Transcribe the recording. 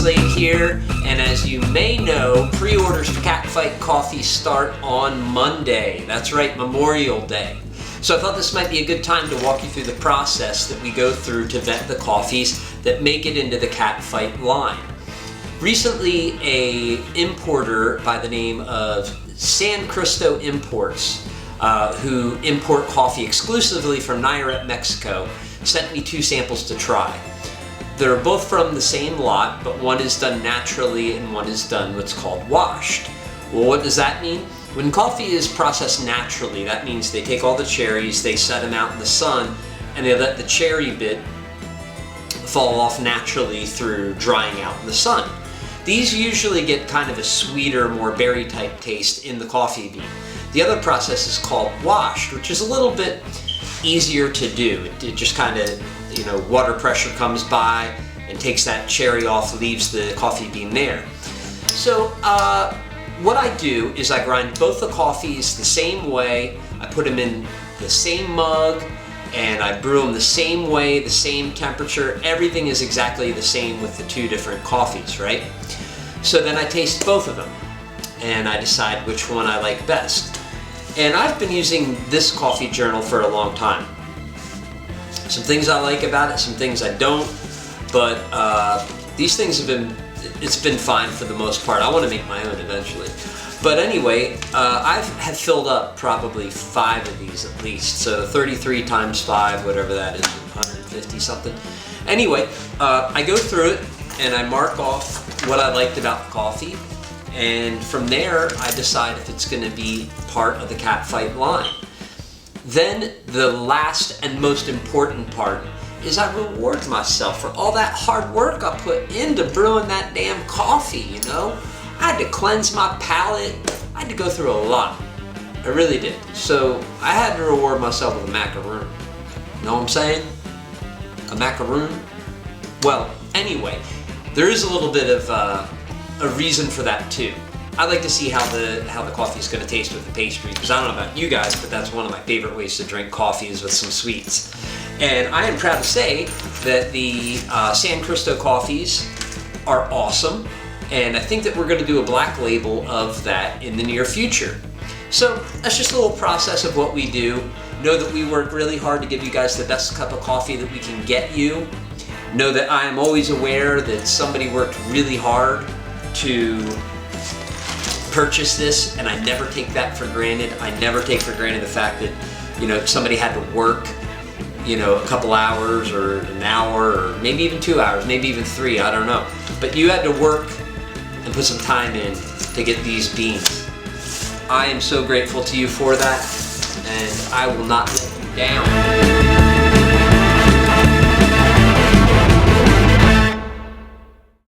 Slade here, and as you may know, pre-orders for Catfight coffee start on Monday. That's right, Memorial Day. So I thought this might be a good time to walk you through the process that we go through to vet the coffees that make it into the Catfight line. Recently, an importer by the name of Sancristo Imports, who import coffee exclusively from Nayarit, Mexico, sent me 2 samples to try. They're both from the same lot, but one is done naturally and one is done what's called washed. Well, what does that mean? When coffee is processed naturally, that means they take all the cherries, they set them out in the sun, and they let the cherry bit fall off naturally through drying out in the sun. These usually get kind of a sweeter, more berry type taste in the coffee bean. The other process is called washed, which is a little bit easier to do. It just kind of, water pressure comes by and takes that cherry off, leaves the coffee bean there. So what I do is I grind both the coffees the same way, I put them in the same mug, and I brew them the same way, the same temperature. Everything is exactly the same with the 2 different coffees, right? So then I taste both of them, and I decide which one I like best. And I've been using this coffee journal for a long time. Some things I like about it, some things I don't, but these things it's been fine for the most part. I want to make my own eventually. But anyway, I have filled up probably 5 of these at least. So 33 times 5, whatever that is, 150 something. Anyway, I go through it and I mark off what I liked about the coffee. And from there, I decide if it's going to be part of the Catfight line. Then the last and most important part is I reward myself for all that hard work I put into brewing that damn coffee, I had to cleanse my palate. I had to go through a lot. I really did. So I had to reward myself with a macaroon. Know what I'm saying? A macaroon? Well, anyway, there is a little bit of a reason for that too. I like to see how the coffee is going to taste with the pastry, because I don't know about you guys, but that's one of my favorite ways to drink coffee is with some sweets. And I am proud to say that the Sancristo coffees are awesome, and I think that we're going to do a black label of that in the near future. So that's just a little process of what we do. Know that we work really hard to give you guys the best cup of coffee that we can get you. Know that I am always aware that somebody worked really hard to purchase this, and I never take that for granted. I never take for granted the fact that somebody had to work a couple hours or an hour or maybe even 2 hours, maybe even 3, I don't know, but you had to work and put some time in to get these beans. I am so grateful to you for that, and I will not let you down.